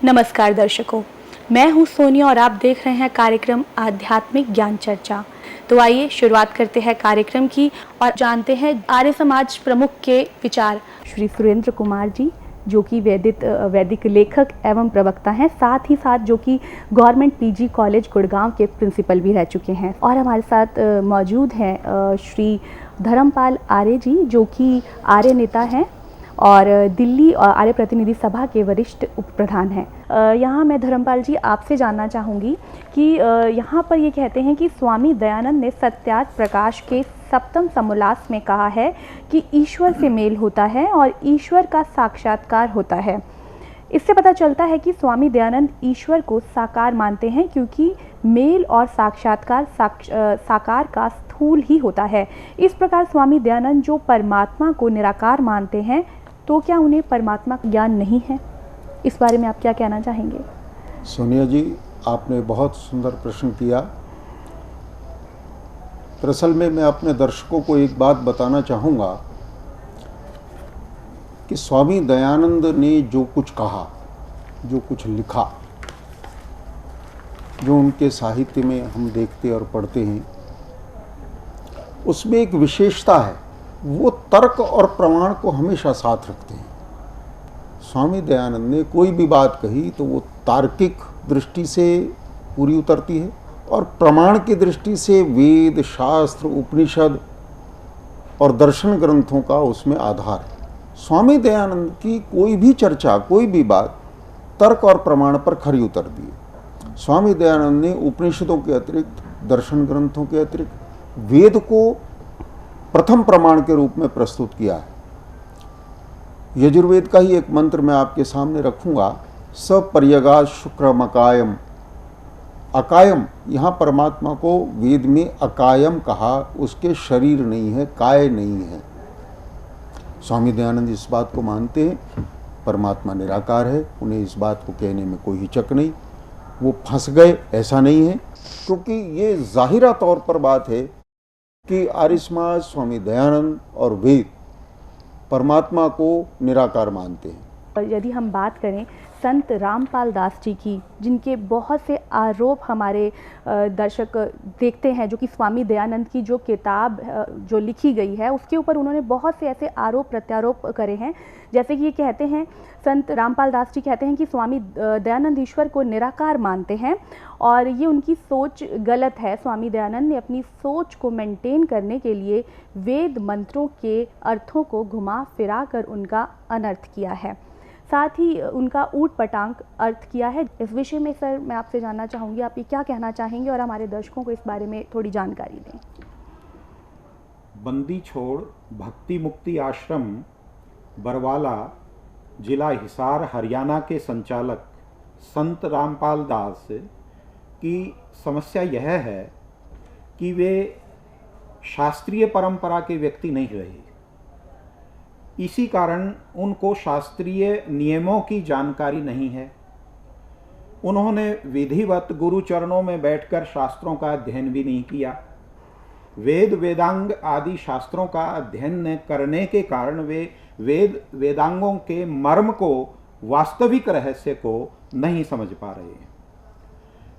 नमस्कार दर्शकों, मैं हूं सोनिया और आप देख रहे हैं कार्यक्रम आध्यात्मिक ज्ञान चर्चा। तो आइए शुरुआत करते हैं कार्यक्रम की और जानते हैं आर्य समाज प्रमुख के विचार। श्री सुरेंद्र कुमार जी, जो कि वैदिक लेखक एवं प्रवक्ता हैं, साथ ही साथ जो कि गवर्नमेंट पीजी कॉलेज गुड़गांव के प्रिंसिपल भी रह चुके हैं। और हमारे साथ मौजूद हैं श्री धर्मपाल आर्य जी, जो कि आर्य नेता हैं और दिल्ली आर्य प्रतिनिधि सभा के वरिष्ठ उप प्रधान हैं। यहाँ मैं धर्मपाल जी आपसे जानना चाहूँगी कि यहाँ पर ये कहते हैं कि स्वामी दयानंद ने सत्यार्थ प्रकाश के सप्तम समोल्लास में कहा है कि ईश्वर से मेल होता है और ईश्वर का साक्षात्कार होता है। इससे पता चलता है कि स्वामी दयानंद ईश्वर को साकार मानते हैं, क्योंकि मेल और साक्षात्कार साकार का स्थूल ही होता है। इस प्रकार स्वामी दयानंद जो परमात्मा को निराकार मानते हैं, तो क्या उन्हें परमात्मा का ज्ञान नहीं है? इस बारे में आप क्या कहना चाहेंगे? सोनिया जी, आपने बहुत सुंदर प्रश्न किया। दरअसल में मैं अपने दर्शकों को एक बात बताना चाहूँगा कि स्वामी दयानंद ने जो कुछ कहा, जो कुछ लिखा, जो उनके साहित्य में हम देखते और पढ़ते हैं, उसमें एक विशेषता है, वो तर्क और प्रमाण को हमेशा साथ रखते हैं। स्वामी दयानंद ने कोई भी बात कही तो वो तार्किक दृष्टि से पूरी उतरती है और प्रमाण की दृष्टि से वेद, शास्त्र, उपनिषद और दर्शन ग्रंथों का उसमें आधार है। स्वामी दयानंद की कोई भी चर्चा, कोई भी बात तर्क और प्रमाण पर खरी उतरती है। स्वामी दयानंद ने उपनिषदों के अतिरिक्त, दर्शन ग्रंथों के अतिरिक्त वेद को प्रथम प्रमाण के रूप में प्रस्तुत किया है। यजुर्वेद का ही एक मंत्र मैं आपके सामने रखूंगा, सपर्यगा शुक्रम अकायम। अकायम, यहाँ परमात्मा को वेद में अकायम कहा, उसके शरीर नहीं है, काय नहीं है। स्वामी दयानंद इस बात को मानते हैं, परमात्मा निराकार है, उन्हें इस बात को कहने में कोई हिचक नहीं। वो फंस गए ऐसा नहीं है, क्योंकि ये जाहिरा तौर पर बात है कि आर्य समाज, स्वामी दयानंद और वेद परमात्मा को निराकार मानते हैं। यदि हम बात करें संत रामपाल दास जी की, जिनके बहुत से आरोप हमारे दर्शक देखते हैं, जो कि स्वामी दयानंद की जो किताब जो लिखी गई है उसके ऊपर उन्होंने बहुत से ऐसे आरोप प्रत्यारोप करे हैं। जैसे कि ये कहते हैं, संत रामपाल दास जी कहते हैं कि स्वामी दयानंद ईश्वर को निराकार मानते हैं और ये उनकी सोच गलत है। स्वामी दयानंद ने अपनी सोच को मेंटेन करने के लिए वेद मंत्रों के अर्थों को घुमा फिरा कर उनका अनर्थ किया है, साथ ही उनका ऊट पटांग अर्थ किया है। इस विषय में सर मैं आपसे जानना चाहूँगी, आप ये क्या कहना चाहेंगे और हमारे दर्शकों को इस बारे में थोड़ी जानकारी दें। बंदी छोड़ भक्ति मुक्ति आश्रम बरवाला, जिला हिसार, हरियाणा के संचालक संत रामपाल दास की समस्या यह है कि वे शास्त्रीय परंपरा के व्यक्ति नहीं रहे। इसी कारण उनको शास्त्रीय नियमों की जानकारी नहीं है। उन्होंने विधिवत गुरु चरणों में बैठकर शास्त्रों का अध्ययन भी नहीं किया। वेद वेदांग आदि शास्त्रों का अध्ययन न करने के कारण वे वेद वेदांगों के मर्म को, वास्तविक रहस्य को नहीं समझ पा रहे हैं।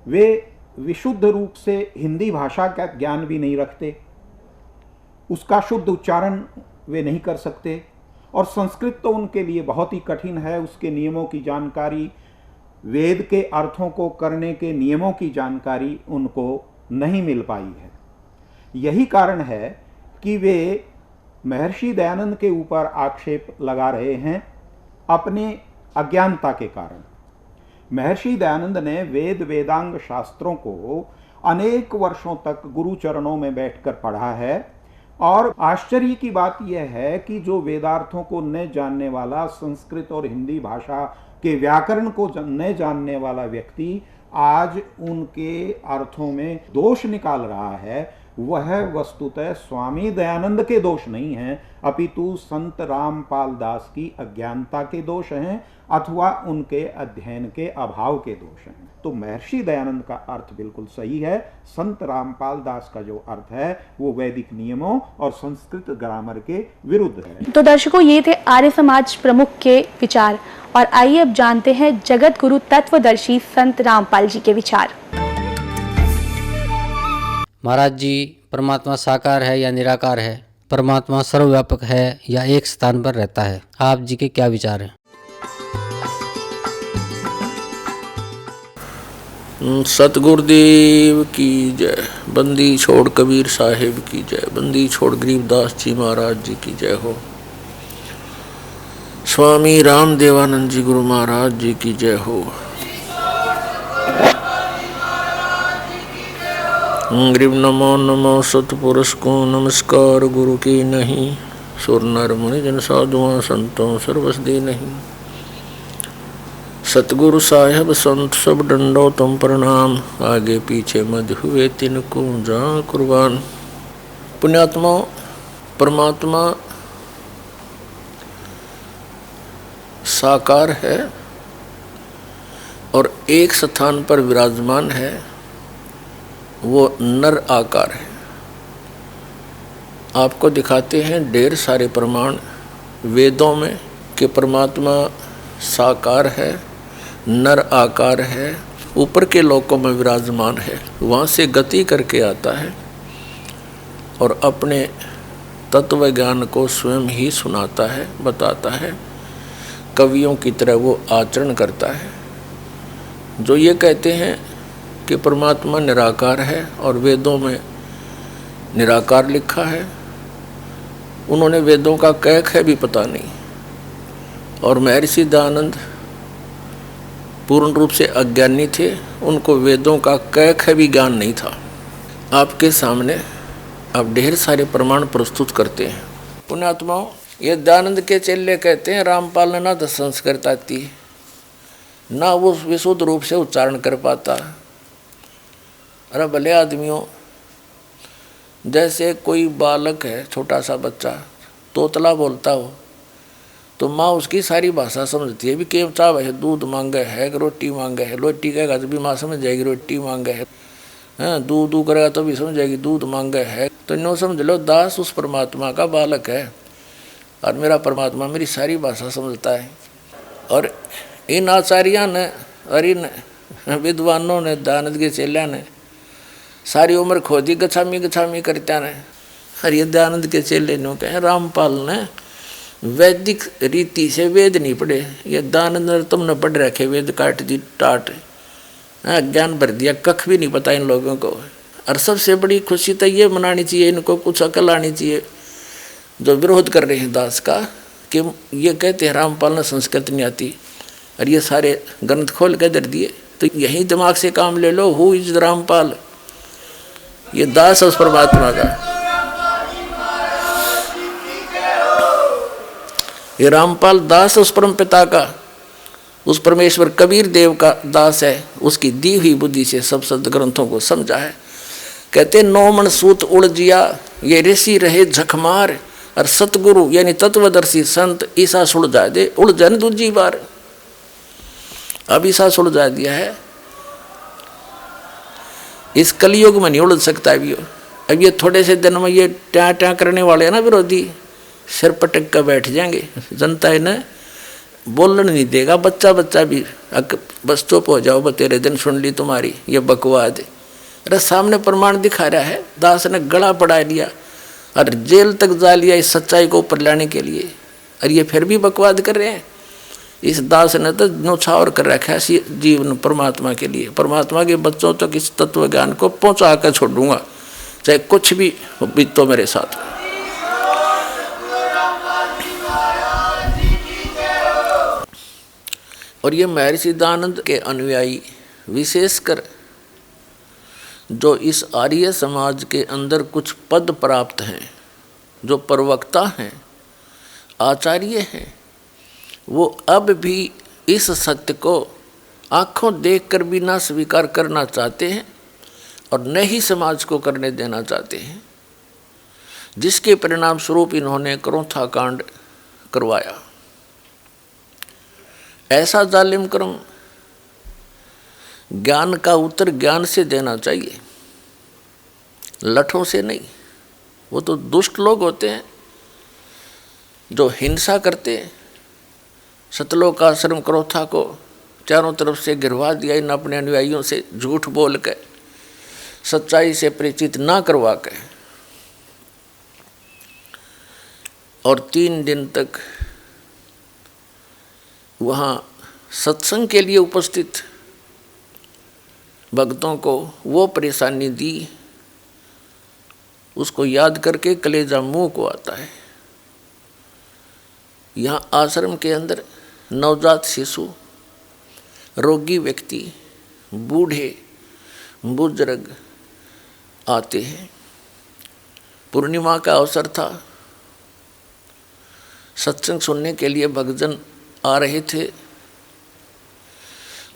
वे विशुद्ध रूप से हिंदी भाषा का ज्ञान भी नहीं रखते, उसका शुद्ध उच्चारण वे नहीं कर सकते और संस्कृत तो उनके लिए बहुत ही कठिन है। उसके नियमों की जानकारी, वेद के अर्थों को करने के नियमों की जानकारी उनको नहीं मिल पाई है। यही कारण है कि वे महर्षि दयानंद के ऊपर आक्षेप लगा रहे हैं अपने अज्ञानता के कारण। महर्षि दयानंद ने वेद वेदांग शास्त्रों को अनेक वर्षों तक गुरु चरणों में बैठकर पढ़ा है और आश्चर्य की बात यह है कि जो वेदार्थों को न जानने वाला, संस्कृत और हिंदी भाषा के व्याकरण को न जानने वाला व्यक्ति आज उनके अर्थों में दोष निकाल रहा है। वह वस्तुतः स्वामी दयानंद के दोष नहीं हैं, अपितु संत रामपाल दास की अज्ञानता के दोष हैं अथवा उनके अध्ययन के अभाव के दोष हैं। तो महर्षि दयानंद का अर्थ बिल्कुल सही है। संत रामपाल दास का जो अर्थ है वो वैदिक नियमों और संस्कृत ग्रामर के विरुद्ध है। तो दर्शकों, ये थे आर्य समाज प्रमुख के विचार, और आइए अब जानते हैं जगत गुरु तत्वदर्शी संत रामपाल जी के विचार। महाराज जी, परमात्मा साकार है या निराकार है? परमात्मा सर्वव्यापक है या एक स्थान पर रहता है? आप जी के क्या विचार हैं? सतगुरुदेव की जय। बंदी छोड़ कबीर साहिब की जय। बंदी छोड़ गरीबदास जी महाराज जी की जय हो। स्वामी रामदेवानंद जी गुरु महाराज जी की जय हो। ग्रीब नमो नमो सतपुरुष को नमस्कार गुरु की नहीं। सुर नर मुनि जन साधुआं संतों सर्वस दे नहीं। सतगुरु साहेब संत सब डंडो तुम प्रणाम। आगे पीछे मध हुए तिनको जा कुर्बान। पुण्यात्मा, परमात्मा साकार है और एक स्थान पर विराजमान है, वो नर आकार है। आपको दिखाते हैं ढेर सारे प्रमाण वेदों में कि परमात्मा साकार है, नर आकार है, ऊपर के लोकों में विराजमान है, वहाँ से गति करके आता है और अपने तत्व ज्ञान को स्वयं ही सुनाता है, बताता है। कवियों की तरह वो आचरण करता है। जो ये कहते हैं कि परमात्मा निराकार है और वेदों में निराकार लिखा है, उन्होंने वेदों का कैक है भी पता नहीं। और महर्षि दयानंद पूर्ण रूप से अज्ञानी थे, उनको वेदों का कैक है भी ज्ञान नहीं था। आपके सामने अब ढेर सारे प्रमाण प्रस्तुत करते हैं। पुण्यात्माओं, ये दयानंद के चेले कहते हैं रामपाल ने ना तो संस्कृत आती, ना वो विशुद्ध रूप से उच्चारण कर पाता। अरे भले आदमियों, जैसे कोई बालक है, छोटा सा बच्चा तोतला बोलता हो तो माँ उसकी सारी भाषा समझती है। भी केम चाव है, दूध मांगे है, रोटी मांगे है, रोटी कहेगा तो भी माँ समझ जाएगी रोटी मांगे है। हाँ, दूध दूध करेगा तो भी समझ जाएगी दूध मांगे है। तो नो समझ लो, दास उस परमात्मा का बालक है और मेरा परमात्मा मेरी सारी भाषा समझता है। और इन आचार्यों ने और इन विद्वानों ने, दयानंद के चेलिया ने सारी उम्र खोदी गछामी गछामी करता ने। और ये दयानंद के चेले नो कहे रामपाल ने वैदिक रीति से वेद नहीं पढ़े। ये दयानंद ने तुमने पढ़ रखे वेद काट दी टाट, ज्ञान भर दिया, कख भी नहीं पता इन लोगों को। और सबसे बड़ी खुशी तो ये मनानी चाहिए, इनको कुछ अकल आनी चाहिए जो विरोध कर रहे हैं दास का, कि ये कहते हैं रामपाल ने संस्कृत नहीं आती और ये सारे ग्रंथ खोल के दर दिए। तो यही दिमाग से काम ले लो, हु इज रामपाल? ये दास उस परमात्मा का, ये रामपाल दास उस परम पिता का, उस परमेश्वर कबीर देव का दास है। उसकी दी हुई बुद्धि से सब सदग्रंथों को समझा है। कहते 9 मन सूत उलझिया, ये ऋषि रहे झकमार। और सतगुरु यानी तत्वदर्शी संत ईसा सुलझा दे, उलझन दूजी बार। अब ईसा सुलझा दिया है, इस कलयुग में नहीं उलझ सकता भी। अब ये थोड़े से दिन में ये ट्या ट्या करने वाले हैं ना विरोधी, सिर पटक कर बैठ जाएंगे। जनता इन्हें बोलने नहीं देगा। बच्चा बच्चा भी बस चुप हो जाओ, तेरे दिन सुन ली तुम्हारी, ये बकवाद है। अरे सामने प्रमाण दिखा रहा है, दास ने गला पड़ा लिया और जेल तक जा लिया इस सच्चाई को ऊपर लाने के लिए, और ये फिर भी बकवाद कर रहे हैं। इस दास ने तो न्यौछावर कर रखा है जीवन परमात्मा के लिए। परमात्मा के बच्चों तक इस तत्व ज्ञान को पहुँचा कर छोड़ूंगा, चाहे कुछ भी बीतो मेरे साथ। और ये महर्षि दयानंद के अनुयायी विशेषकर जो इस आर्य समाज के अंदर कुछ पद प्राप्त हैं, जो प्रवक्ता हैं, आचार्य हैं, वो अब भी इस सत्य को आँखों देखकर भी ना स्वीकार करना चाहते हैं और न ही समाज को करने देना चाहते हैं, जिसके परिणाम स्वरूप इन्होंने क्रोथा कांड करवाया। ऐसा जालिम कर्म ज्ञान का उत्तर ज्ञान से देना चाहिए, लठों से नहीं। वो तो दुष्ट लोग होते हैं जो हिंसा करते हैं। सतलोक आश्रम क्रोथा को चारों तरफ से गिरवा दिया इन अपने अनुयायियों से, झूठ बोल के, सच्चाई से परिचित ना करवा के। और 3 दिन तक वहाँ सत्संग के लिए उपस्थित भक्तों को वो परेशानी दी, उसको याद करके कलेजा मुंह को आता है। यहाँ आश्रम के अंदर नवजात शिशु, रोगी व्यक्ति, बूढ़े बुजुर्ग आते हैं। पूर्णिमा का अवसर था, सत्संग सुनने के लिए भक्तजन आ रहे थे।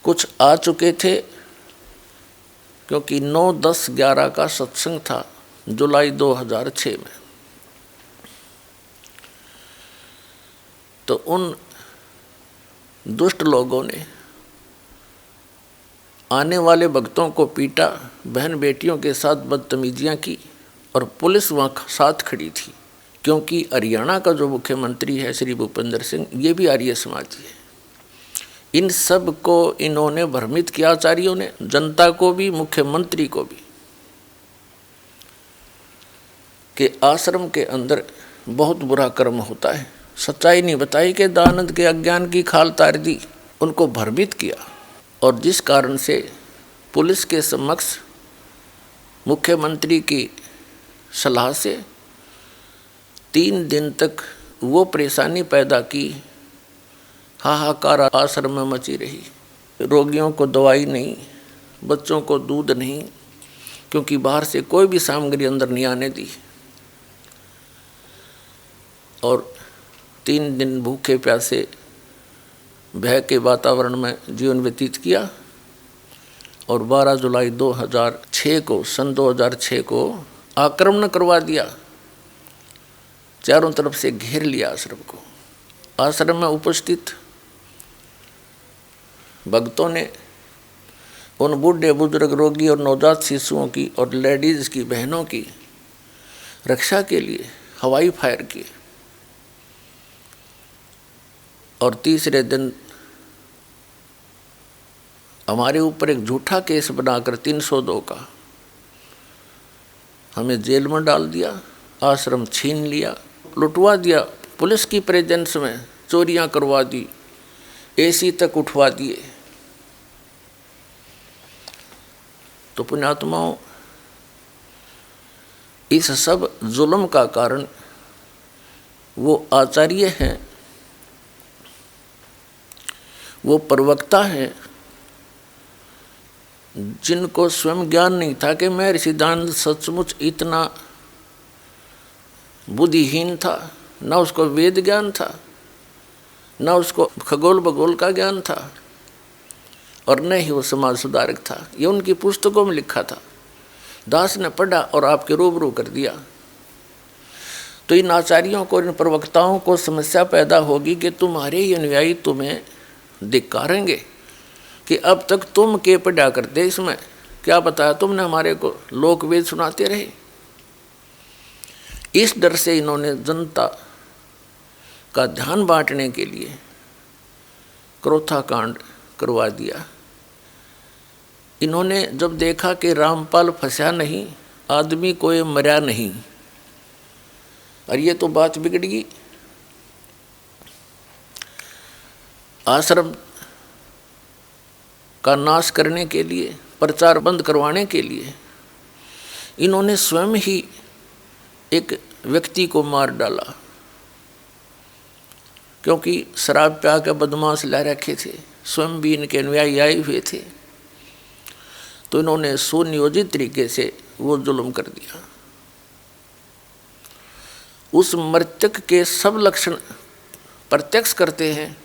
कुछ आ चुके थे क्योंकि 9, 10, 11 का सत्संग था जुलाई 2006 में। तो उन दुष्ट लोगों ने आने वाले भक्तों को पीटा, बहन बेटियों के साथ बदतमीजियां की, और पुलिस वहाँ साथ खड़ी थी। क्योंकि हरियाणा का जो मुख्यमंत्री है श्री भूपेंद्र सिंह, ये भी आर्य समाजी है। इन सब को इन्होंने भ्रमित किया, आचार्यों ने, जनता को भी, मुख्यमंत्री को भी, कि आश्रम के अंदर बहुत बुरा कर्म होता है। सच्चाई नहीं बताई कि दानंद के अज्ञान की खाल तार दी, उनको भ्रमित किया। और जिस कारण से पुलिस के समक्ष मुख्यमंत्री की सलाह से 3 दिन तक वो परेशानी पैदा की, हाहाकार आश्रम में मची रही। रोगियों को दवाई नहीं, बच्चों को दूध नहीं, क्योंकि बाहर से कोई भी सामग्री अंदर नहीं आने दी। और 3 दिन भूखे प्यासे भय के वातावरण में जीवन व्यतीत किया। और 12 जुलाई 2006 को, सन 2006 को आक्रमण करवा दिया, चारों तरफ से घेर लिया आश्रम को। आश्रम में उपस्थित भक्तों ने उन बूढ़े बुजुर्ग, रोगी और नवजात शिशुओं की और लेडीज़ की, बहनों की रक्षा के लिए हवाई फायर किए। और तीसरे दिन हमारे ऊपर एक झूठा केस बनाकर 302 का हमें जेल में डाल दिया, आश्रम छीन लिया, लुटवा दिया। पुलिस की प्रेजेंस में चोरियां करवा दी, एसी तक उठवा दिए। तो पुण्यात्माओं, इस सब जुल्म का कारण वो आचार्य हैं, वो प्रवक्ता हैं, जिनको स्वयं ज्ञान नहीं था कि मैं सिद्धांत सचमुच इतना बुद्धिहीन था। ना उसको वेद ज्ञान था, ना उसको खगोल भगोल का ज्ञान था, और न ही वो समाज सुधारक था। ये उनकी पुस्तकों में लिखा था, दास ने पढ़ा और आपके रूबरू कर दिया। तो इन आचार्यों को, इन प्रवक्ताओं को समस्या पैदा होगी कि तुम्हारे ही अनुयायी तुम्हें धिक्कारेंगे कि अब तक तुम के पढ़ा करते, इसमें क्या बताया तुमने, हमारे को लोक वेद सुनाते रहे। इस डर से इन्होंने जनता का ध्यान बांटने के लिए क्रोथा कांड करवा दिया। इन्होंने जब देखा कि रामपाल फंसा नहीं, आदमी कोई मरा नहीं, और ये तो बात बिगड़ गई। आश्रम का नाश करने के लिए, प्रचार बंद करवाने के लिए इन्होंने स्वयं ही एक व्यक्ति को मार डाला, क्योंकि शराब प्या के बदमाश ला रखे थे, स्वयं भी इनके अनुयायी आए हुए थे। तो इन्होंने सुनियोजित तरीके से वो जुल्म कर दिया। उस मृतक के सब लक्षण प्रत्यक्ष करते हैं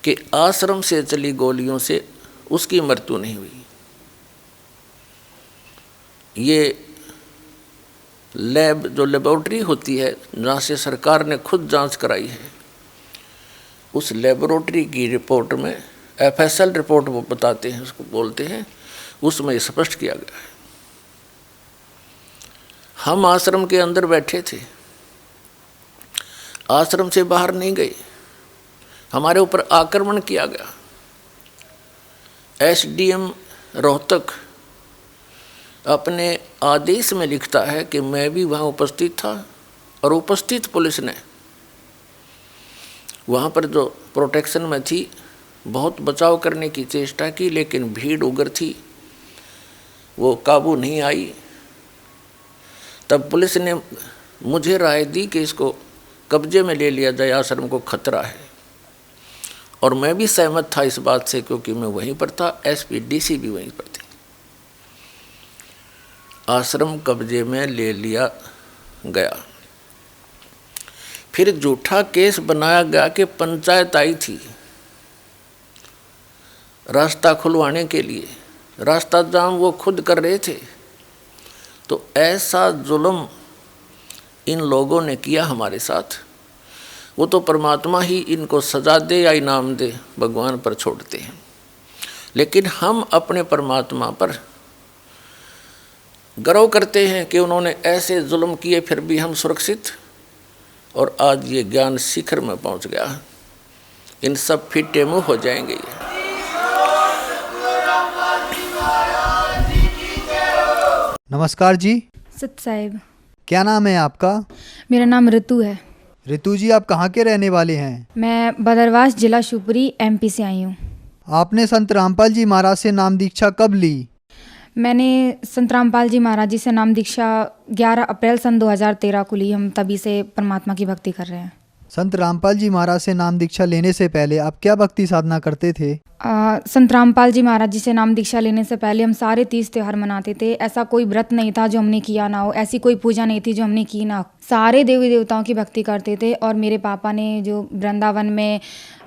कि आश्रम से चली गोलियों से उसकी मृत्यु नहीं हुई। ये लैब जो लेबोरेटरी होती है जहाँ से सरकार ने खुद जांच कराई है, उस लेबोरेटरी की रिपोर्ट में FSL रिपोर्ट वो बताते हैं, उसको बोलते हैं, उसमें स्पष्ट किया गया है। हम आश्रम के अंदर बैठे थे, आश्रम से बाहर नहीं गए, हमारे ऊपर आक्रमण किया गया। SDM रोहतक अपने आदेश में लिखता है कि मैं भी वहाँ उपस्थित था और उपस्थित पुलिस ने वहाँ पर जो प्रोटेक्शन में थी बहुत बचाव करने की चेष्टा की, लेकिन भीड़ उग्र थी, वो काबू नहीं आई। तब पुलिस ने मुझे राय दी कि इसको कब्जे में ले लिया जाए, आश्रम को खतरा है, और मैं भी सहमत था इस बात से, क्योंकि मैं वहीं पर था, SP DC भी वहीं पर थे। आश्रम कब्जे में ले लिया गया। फिर झूठा केस बनाया गया कि पंचायत आई थी रास्ता खुलवाने के लिए, रास्ता जाम वो खुद कर रहे थे। तो ऐसा जुल्म इन लोगों ने किया हमारे साथ, वो तो परमात्मा ही इनको सजा दे या इनाम दे, भगवान पर छोड़ते हैं। लेकिन हम अपने परमात्मा पर गर्व करते हैं कि उन्होंने ऐसे जुल्म किए, फिर भी हम सुरक्षित, और आज ये ज्ञान शिखर में पहुंच गया। इन सब फिटे मुँह हो जाएंगे ये। नमस्कार जी। सत साहिब। क्या नाम है आपका? मेरा नाम ऋतु है। ऋतु जी, आप कहाँ के रहने वाले हैं? मैं बदरवास जिला शिवपुरी MP से आई हूँ। आपने संत रामपाल जी महाराज से नाम दीक्षा कब ली? मैंने संत रामपाल जी महाराज जी से नाम दीक्षा 11 अप्रैल सन 2013 को ली। हम तभी से परमात्मा की भक्ति कर रहे हैं। संत रामपाल जी महाराज से नाम दीक्षा लेने से पहले आप क्या भक्ति साधना करते थे? संत रामपाल जी महाराज जी से नाम दीक्षा लेने से पहले हम सारे तीज त्यौहार मनाते थे। ऐसा कोई व्रत नहीं था जो हमने किया ना हो, ऐसी कोई पूजा नहीं थी जो हमने की ना हो। सारे देवी देवताओं की भक्ति करते थे। और मेरे पापा ने जो वृंदावन में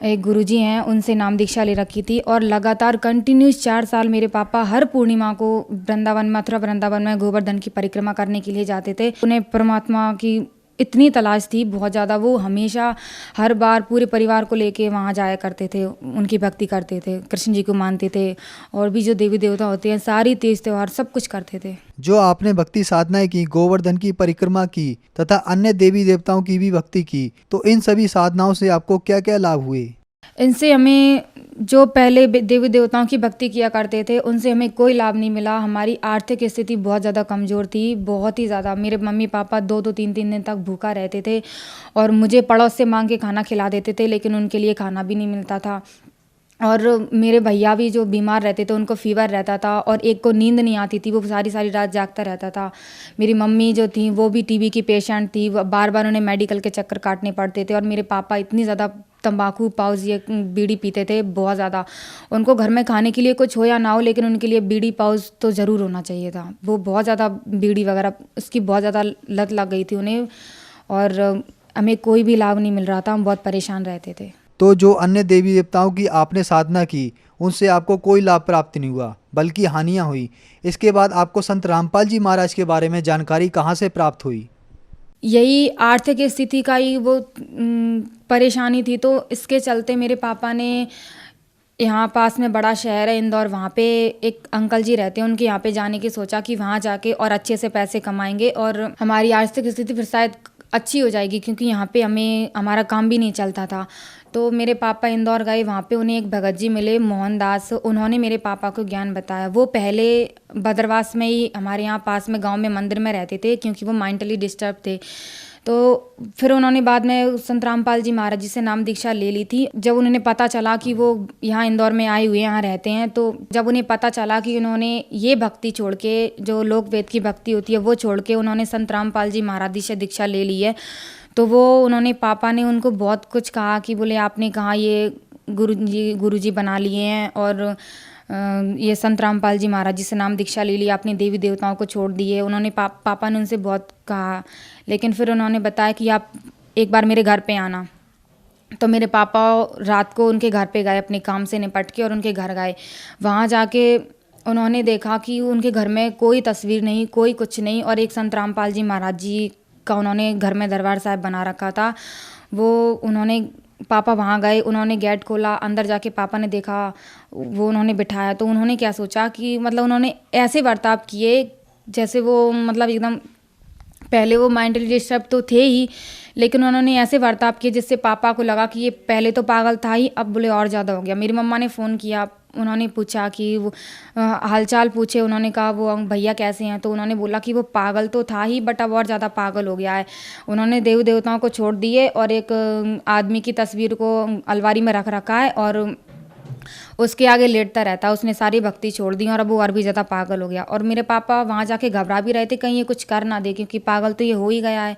एक गुरुजी हैं उनसे नाम दीक्षा ले रखी थी, और लगातार कंटिन्यूस 4 साल मेरे पापा हर पूर्णिमा को वृंदावन, मथुरा वृंदावन में गोवर्धन की परिक्रमा करने के लिए जाते थे। उन्हें परमात्मा की इतनी तलाश थी बहुत ज़्यादा, वो हमेशा हर बार पूरे परिवार को लेके वहाँ जाया करते थे, उनकी भक्ति करते थे, कृष्ण जी को मानते थे, और भी जो देवी देवता होते हैं सारी तीज त्योहार सब कुछ करते थे। जो आपने भक्ति साधनाएं की, गोवर्धन की परिक्रमा की तथा अन्य देवी देवताओं की भी भक्ति की, तो इन सभी साधनाओं से आपको क्या क्या लाभ हुए? इनसे हमें, जो पहले देवी देवताओं की भक्ति किया करते थे, उनसे हमें कोई लाभ नहीं मिला। हमारी आर्थिक स्थिति बहुत ज़्यादा कमज़ोर थी, बहुत ही ज़्यादा। मेरे मम्मी पापा 2-2 3-3 दिन तक भूखा रहते थे, और मुझे पड़ोस से मांग के खाना खिला देते थे, लेकिन उनके लिए खाना भी नहीं मिलता था। और मेरे भैया भी जो बीमार रहते थे, उनको फीवर रहता था, और एक को नींद नहीं आती थी, वो सारी सारी रात जागता रहता था। मेरी मम्मी जो थी वो भी TB की पेशेंट थी, बार बार उन्हें मेडिकल के चक्कर काटने पड़ते थे। और मेरे पापा इतनी ज़्यादा तंबाकू, पाउज, ये बीड़ी पीते थे बहुत ज़्यादा। उनको घर में खाने के लिए कुछ हो या ना हो, लेकिन उनके लिए बीड़ी पाउज तो ज़रूर होना चाहिए था। वो बहुत ज़्यादा बीड़ी वगैरह उसकी बहुत ज़्यादा लत लग गई थी उन्हें, और हमें कोई भी लाभ नहीं मिल रहा था, हम बहुत परेशान रहते थे। तो जो अन्य देवी देवताओं की आपने साधना की, उनसे आपको कोई लाभ प्राप्त नहीं हुआ, बल्कि हानियाँ हुई। इसके बाद आपको संत रामपाल जी महाराज के बारे में जानकारी कहाँ से प्राप्त हुई? यही आर्थिक स्थिति का ही वो परेशानी थी, तो इसके चलते मेरे पापा ने, यहाँ पास में बड़ा शहर है इंदौर, वहाँ पे एक अंकल जी रहते हैं, उनके यहाँ पे जाने की सोचा कि वहाँ जाके और अच्छे से पैसे कमाएंगे और हमारी आर्थिक स्थिति फिर शायद अच्छी हो जाएगी, क्योंकि यहाँ पे हमें हमारा काम भी नहीं चलता था। तो मेरे पापा इंदौर गए, वहाँ पे उन्हें एक भगत जी मिले, मोहनदास। उन्होंने मेरे पापा को ज्ञान बताया। वो पहले बदरवास में ही हमारे यहाँ पास में गांव में मंदिर में रहते थे, क्योंकि वो मेंटली डिस्टर्ब थे। तो फिर उन्होंने बाद में संत रामपाल जी महाराज जी से नाम दीक्षा ले ली थी। जब उन्हें पता चला कि वो यहाँ इंदौर में आए हुए यहाँ रहते हैं, तो जब उन्हें पता चला कि उन्होंने ये भक्ति छोड़ के, जो लोक वेद की भक्ति होती है वो छोड़ के उन्होंने संत रामपाल जी महाराज जी से दीक्षा ले ली है, तो वो उन्होंने, पापा ने उनको बहुत कुछ कहा कि बोले आपने कहा ये गुरुजी बना लिए हैं, और ये संत रामपाल जी महाराज जी से नाम दीक्षा ले ली, आपने देवी देवताओं को छोड़ दिए। उन्होंने पापा ने उनसे बहुत कहा, लेकिन फिर उन्होंने बताया कि आप एक बार मेरे घर पे आना। तो मेरे पापा रात को उनके घर पे गए, अपने काम से निपट के, और उनके घर गए। वहाँ जाके उन्होंने देखा कि उनके घर में कोई तस्वीर नहीं, कोई कुछ नहीं, और एक संत रामपाल जी महाराज जी का उन्होंने घर में दरबार साहिब बना रखा था। वो उन्होंने पापा वहाँ गए, उन्होंने गेट खोला, अंदर जाके पापा ने देखा, वो उन्होंने बिठाया। तो उन्होंने क्या सोचा कि मतलब उन्होंने ऐसे बर्ताव किए जैसे वो मतलब एकदम, पहले वो मेंटली डिस्टर्ब तो थे ही, लेकिन उन्होंने ऐसे बर्ताव किए जिससे पापा को लगा कि ये पहले तो पागल था ही, अब बोले और ज़्यादा हो गया। मेरी मम्मा ने फ़ोन किया, उन्होंने पूछा कि वो हालचाल पूछे, उन्होंने कहा वो भैया कैसे हैं, तो उन्होंने बोला कि वो पागल तो था ही बट अब और ज़्यादा पागल हो गया है। उन्होंने देव देवताओं को छोड़ दिए और एक आदमी की तस्वीर को अलमारी में रख रखा है और उसके आगे लेटता रहता है। उसने सारी भक्ति छोड़ दी और अब वो और भी ज़्यादा पागल हो गया। और मेरे पापा वहाँ जाके घबरा भी रहे थे कहीं ये कुछ कर ना दे, क्योंकि पागल तो ये हो ही गया है।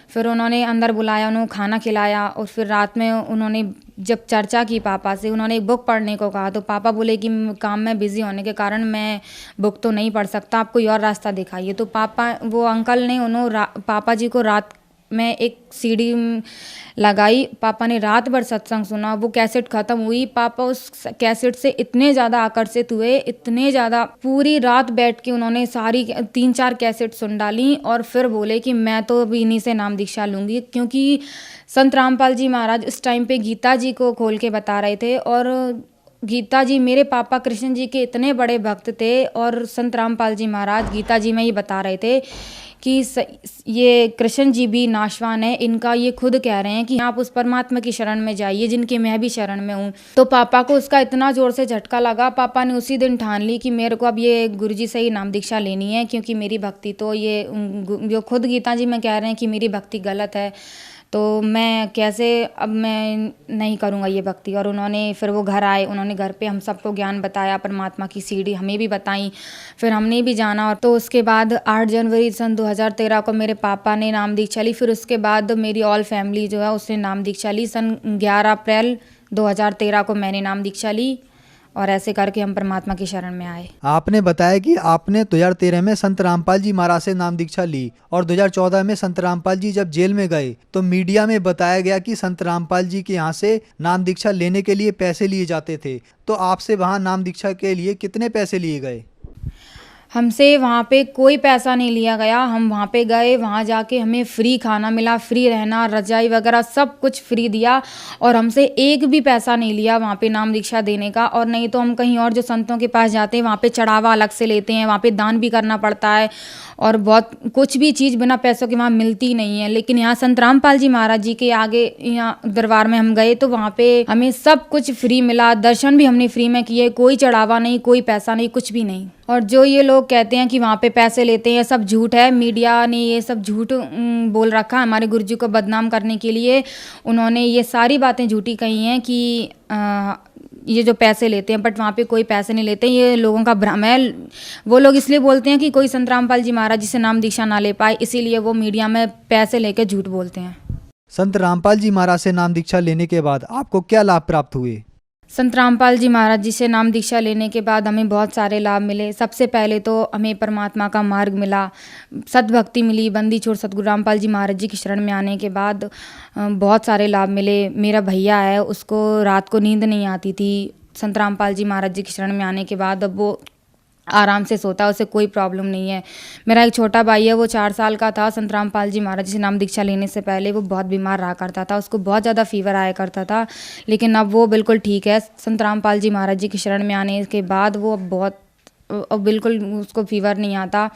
फिर उन्होंने अंदर बुलाया, उन्होंने खाना खिलाया और फिर रात में उन्होंने जब चर्चा की पापा से, उन्होंने एक बुक पढ़ने को कहा। तो पापा बोले कि काम में बिज़ी होने के कारण मैं बुक तो नहीं पढ़ सकता, आप कोई और रास्ता दिखाइए। तो पापा, वो अंकल ने पापा जी को रात में एक सीडी लगाई, पापा ने रात भर सत्संग सुना। वो कैसेट ख़त्म हुई, पापा उस कैसेट से इतने ज़्यादा आकर्षित हुए, इतने ज़्यादा, पूरी रात बैठ के उन्होंने सारी 3-4 कैसेट सुन डाली और फिर बोले कि मैं तो अभी इन्हीं से नाम दीक्षा लूँगी। क्योंकि संत रामपाल जी महाराज उस टाइम पे गीता जी को खोल के बता रहे थे और गीता जी, मेरे पापा कृष्ण जी के इतने बड़े भक्त थे और संत रामपाल जी महाराज गीता जी में ही बता रहे थे कि ये कृष्ण जी भी नाशवान है, इनका ये खुद कह रहे हैं कि आप उस परमात्मा की शरण में जाइए जिनके मैं भी शरण में हूँ। तो पापा को उसका इतना ज़ोर से झटका लगा, पापा ने उसी दिन ठान ली कि मेरे को अब ये गुरुजी से ही नाम दीक्षा लेनी है, क्योंकि मेरी भक्ति तो ये जो खुद गीता जी में कह रहे हैं कि मेरी भक्ति गलत है, तो मैं कैसे, अब मैं नहीं करूँगा ये भक्ति। और उन्होंने फिर वो घर आए, उन्होंने घर पे हम सबको ज्ञान बताया, परमात्मा की सीढ़ी हमें भी बताई, फिर हमने भी जाना। और तो उसके बाद 8 जनवरी सन 2013 को मेरे पापा ने नाम दीक्षा ली। फिर उसके बाद मेरी ऑल फैमिली जो है उसने नाम दीक्षा ली। सन 11 अप्रैल 2013 को मैंने नाम दीक्षा ली और ऐसे करके हम परमात्मा की शरण में आए। आपने बताया कि आपने 2013 में संत रामपाल जी महाराज से नाम दीक्षा ली और 2014 में संत रामपाल जी जब जेल में गए तो मीडिया में बताया गया कि संत रामपाल जी के यहाँ से नाम दीक्षा लेने के लिए पैसे लिए जाते थे। तो आपसे वहाँ नाम दीक्षा के लिए कितने पैसे लिए गए? हमसे वहाँ पे कोई पैसा नहीं लिया गया। हम वहाँ पे गए, वहाँ जाके हमें फ्री खाना मिला, फ्री रहना, रजाई वगैरह सब कुछ फ्री दिया और हमसे एक भी पैसा नहीं लिया वहाँ पे नाम दीक्षा देने का। और नहीं तो हम कहीं और जो संतों के पास जाते हैं वहाँ पे चढ़ावा अलग से लेते हैं, वहाँ पे दान भी करना पड़ता है और बहुत कुछ भी चीज़ बिना पैसों के वहाँ मिलती नहीं है। लेकिन यहाँ संत रामपाल जी महाराज जी के आगे यहाँ दरबार में हम गए तो वहाँ पे हमें सब कुछ फ्री मिला, दर्शन भी हमने फ्री में किए, कोई चढ़ावा नहीं, कोई पैसा नहीं, कुछ भी नहीं। और जो ये लोग कहते हैं कि वहाँ पे पैसे लेते हैं, सब झूठ है। मीडिया ने ये सब झूठ बोल रखा है हमारे गुरुजी को बदनाम करने के लिए। उन्होंने ये सारी बातें झूठी कही हैं कि ये जो पैसे लेते हैं, बट वहाँ पे कोई पैसे नहीं लेते, ये लोगों का भ्रम है। वो लोग इसलिए बोलते हैं कि कोई संत रामपाल जी महाराज जी से नाम दीक्षा ना ले पाए, इसीलिए वो मीडिया में पैसे लेके झूठ बोलते हैं। संत रामपाल जी महाराज से नाम दीक्षा लेने के बाद आपको क्या लाभ प्राप्त हुए? संत रामपाल जी महाराज जी से नाम दीक्षा लेने के बाद हमें बहुत सारे लाभ मिले। सबसे पहले तो हमें परमात्मा का मार्ग मिला, सद्भक्ति मिली। बंदी छोड़ सतगुरु रामपाल जी महाराज जी की शरण में आने के बाद बहुत सारे लाभ मिले। मेरा भैया है, उसको रात को नींद नहीं आती थी। संत रामपाल जी महाराज जी की शरण में आने के बाद अब वो आराम से सोता है, उसे कोई प्रॉब्लम नहीं है। मेरा एक छोटा भाई है, वो 4 साल का था। संत रामपाल जी महाराज जी से नाम दीक्षा लेने से पहले वो बहुत बीमार रहा करता था, उसको बहुत ज़्यादा फीवर आया करता था, लेकिन अब वो बिल्कुल ठीक है। संत रामपाल जी महाराज जी की शरण में आने के बाद वो अब बिल्कुल उसको फीवर नहीं आता।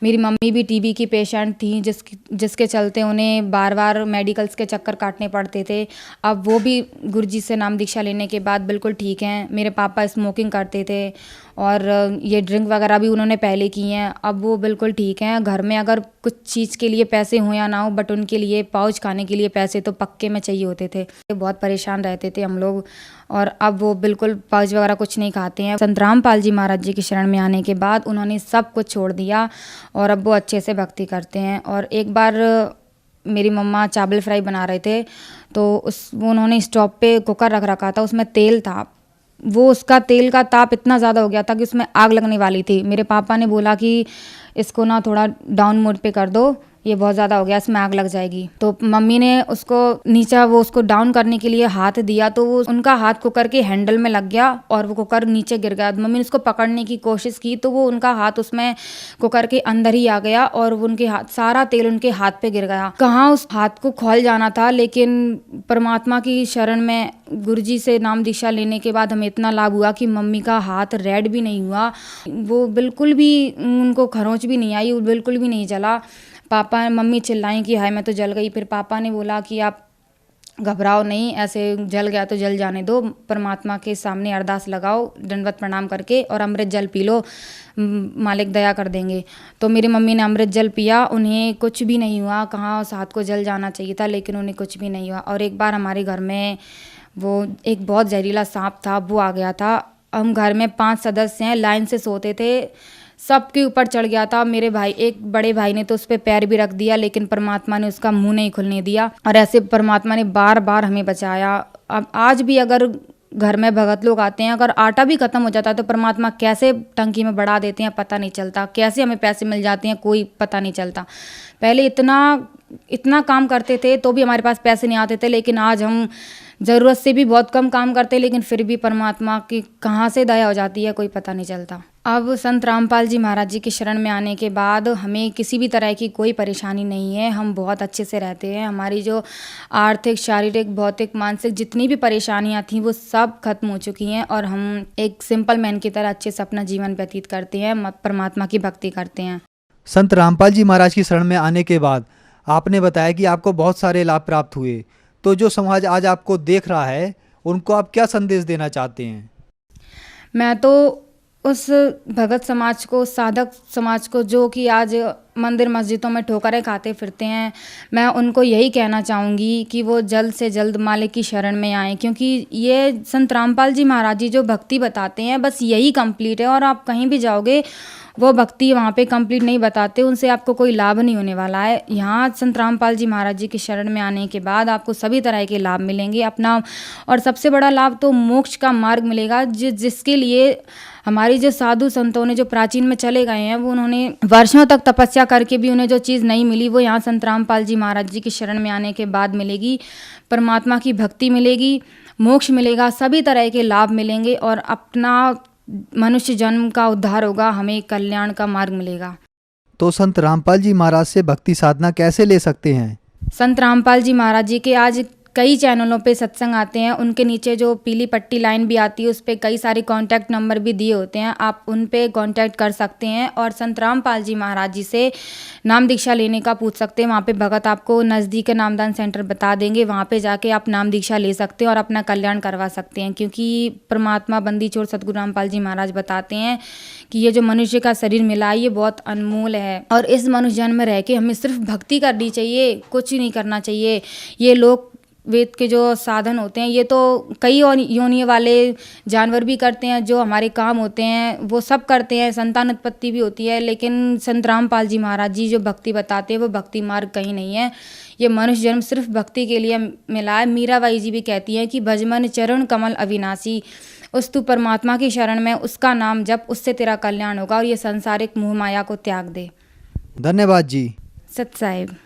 मेरी मम्मी भी टीबी की पेशेंट थी, जिसके चलते उन्हें बार बार मेडिकल्स के चक्कर काटने पड़ते थे। अब वो भी गुरुजी से नाम दीक्षा लेने के बाद बिल्कुल ठीक हैं। मेरे पापा स्मोकिंग करते थे और ये ड्रिंक वगैरह भी उन्होंने पहले की हैं, अब वो बिल्कुल ठीक हैं। घर में अगर कुछ चीज़ के लिए पैसे हों या ना हो, बट उनके लिए पाउच खाने के लिए पैसे तो पक्के में चाहिए होते थे। बहुत परेशान रहते थे हम लोग और अब वो बिल्कुल पाउच वगैरह कुछ नहीं खाते हैं। संत रामपाल जी महाराज जी की शरण में आने के बाद उन्होंने सब कुछ छोड़ दिया और अब वो अच्छे से भक्ति करते हैं। और एक बार मेरी मम्मा चावल फ्राई बना रहे थे तो उन्होंने स्टोव पे कुकर रख रखा था, उसमें तेल था। वो उसका तेल का ताप इतना ज़्यादा हो गया था कि उसमें आग लगने वाली थी। मेरे पापा ने बोला कि इसको ना थोड़ा डाउन मोड पे कर दो ये बहुत ज़्यादा हो गया, इसमें आग लग जाएगी। तो मम्मी ने उसको नीचा वो उसको डाउन करने के लिए हाथ दिया, तो वो उनका हाथ कुकर के हैंडल में लग गया और वो कुकर नीचे गिर गया। मम्मी ने उसको पकड़ने की कोशिश की तो वो उनका हाथ उसमें कुकर के अंदर ही आ गया और उनके हाथ सारा तेल उनके हाथ पे गिर गया। कहाँ उस हाथ को खोल जाना था, लेकिन परमात्मा की शरण में गुरुजी से नाम दीक्षा लेने के बाद हमें इतना लाभ हुआ कि मम्मी का हाथ रेड भी नहीं हुआ, वो बिल्कुल भी उनको खरोंच भी नहीं आई, वो बिल्कुल भी नहीं जला। पापा मम्मी चिल्लाई कि हाय मैं तो जल गई। फिर पापा ने बोला कि आप घबराओ नहीं, ऐसे जल गया तो जल जाने दो, परमात्मा के सामने अरदास लगाओ दंडवत प्रणाम करके और अमृत जल पी लो, मालिक दया कर देंगे। तो मेरी मम्मी ने अमृत जल पिया, उन्हें कुछ भी नहीं हुआ। कहाँ उस हाथ को जल जाना चाहिए था, लेकिन उन्हें कुछ भी नहीं हुआ। और एक बार हमारे घर में वो एक बहुत जहरीला सांप था, वो आ गया था। हम घर में 5 सदस्य हैं, लाइन से सोते थे, सबके ऊपर चढ़ गया था। मेरे भाई, एक बड़े भाई ने तो उस पर पैर भी रख दिया, लेकिन परमात्मा ने उसका मुंह नहीं खुलने दिया। और ऐसे परमात्मा ने बार बार हमें बचाया। अब आज भी अगर घर में भगत लोग आते हैं, अगर आटा भी खत्म हो जाता है तो परमात्मा कैसे टंकी में बढ़ा देते हैं पता नहीं चलता, कैसे हमें पैसे मिल जाते हैं कोई पता नहीं चलता। पहले इतना काम करते थे तो भी हमारे पास पैसे नहीं आते थे, लेकिन आज हम ज़रूरत से भी बहुत कम काम करते हैं, लेकिन फिर भी परमात्मा की कहाँ से दया हो जाती है कोई पता नहीं चलता। अब संत रामपाल जी महाराज जी की शरण में आने के बाद हमें किसी भी तरह की कोई परेशानी नहीं है, हम बहुत अच्छे से रहते हैं। हमारी जो आर्थिक, शारीरिक, भौतिक, मानसिक जितनी भी परेशानियां थी वो सब खत्म हो चुकी हैं और हम एक सिंपल मैन की तरह अच्छे से अपना जीवन व्यतीत करते हैं, परमात्मा की भक्ति करते हैं। संत रामपाल जी महाराज की शरण में आने के बाद आपने बताया कि आपको बहुत सारे लाभ प्राप्त हुए, तो जो समाज आज आपको देख रहा है उनको आप क्या संदेश देना चाहते हैं? मैं तो उस भगत समाज को, साधक समाज को, जो कि आज मंदिर मस्जिदों में ठोकरें खाते फिरते हैं, मैं उनको यही कहना चाहूँगी कि वो जल्द से जल्द मालिक की शरण में आएँ, क्योंकि ये संत रामपाल जी महाराज जी जो भक्ति बताते हैं बस यही कंप्लीट है। और आप कहीं भी जाओगे वो भक्ति वहाँ पे कंप्लीट नहीं बताते, उनसे आपको कोई लाभ नहीं होने वाला है। यहाँ संत रामपाल जी महाराज जी की शरण में आने के बाद आपको सभी तरह के लाभ मिलेंगे अपना, और सबसे बड़ा लाभ तो मोक्ष का मार्ग मिलेगा, जिसके लिए हमारी जो साधु संतों ने जो प्राचीन में चले गए हैं, वो उन्होंने वर्षों तक तपस्या करके भी उन्हें जो चीज़ नहीं मिली वो यहाँ संत रामपाल जी महाराज जी की शरण में आने के बाद मिलेगी। परमात्मा की भक्ति मिलेगी, मोक्ष मिलेगा, सभी तरह के लाभ मिलेंगे और अपना मनुष्य जन्म का उद्धार होगा, हमें कल्याण का मार्ग मिलेगा। तो संत रामपाल जी महाराज से भक्ति साधना कैसे ले सकते हैं? संत रामपाल जी महाराज जी के आज कई चैनलों पे सत्संग आते हैं, उनके नीचे जो पीली पट्टी लाइन भी आती है उस पर कई सारे कॉन्टैक्ट नंबर भी दिए होते हैं, आप उन पे कॉन्टैक्ट कर सकते हैं और संत रामपाल जी महाराज जी से नाम दीक्षा लेने का पूछ सकते हैं। वहाँ पे भगत आपको नज़दीक नामदान सेंटर बता देंगे, वहाँ पे जाके आप नाम दीक्षा ले सकते हैं और अपना कल्याण करवा सकते हैं, क्योंकि परमात्मा बंदी छोड़ सतगुरु रामपाल जी महाराज बताते हैं कि ये जो मनुष्य का शरीर मिला है ये बहुत अनमोल है और इस मनुष्य जन्म में रह के हमें सिर्फ भक्ति करनी चाहिए, कुछ नहीं करना चाहिए। ये लोग वेद के जो साधन होते हैं ये तो कई योनि वाले जानवर भी करते हैं, जो हमारे काम होते हैं वो सब करते हैं, संतान उत्पत्ति भी होती है, लेकिन संत रामपाल जी महाराज जी जो भक्ति बताते हैं वो भक्ति मार्ग कहीं नहीं है। ये मनुष्य जन्म सिर्फ भक्ति के लिए मिला है। मीराबाई जी भी कहती हैं कि भजमन चरण कमल अविनाशी, उस तू परमात्मा की शरण में उसका नाम जप, उससे तेरा कल्याण होगा और ये सांसारिक मोह माया को त्याग दे। धन्यवाद जी। सत साहिब।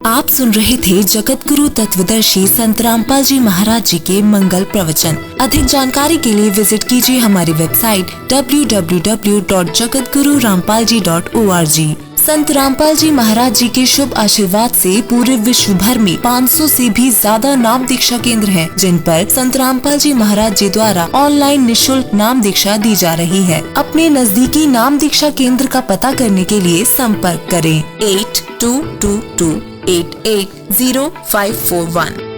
आप सुन रहे थे जगत गुरु तत्वदर्शी संत रामपाल जी महाराज जी के मंगल प्रवचन। अधिक जानकारी के लिए विजिट कीजिए हमारी वेबसाइट www.jagatgururampalji.org। संत रामपाल जी महाराज जी के शुभ आशीर्वाद से पूरे विश्व भर में 500 से भी ज्यादा नाम दीक्षा केंद्र हैं, जिन पर संत रामपाल जी महाराज जी द्वारा ऑनलाइन निशुल्क नाम दीक्षा दी जा रही है। अपने नजदीकी नाम दीक्षा केंद्र का पता करने के लिए संपर्क करें 8222880541।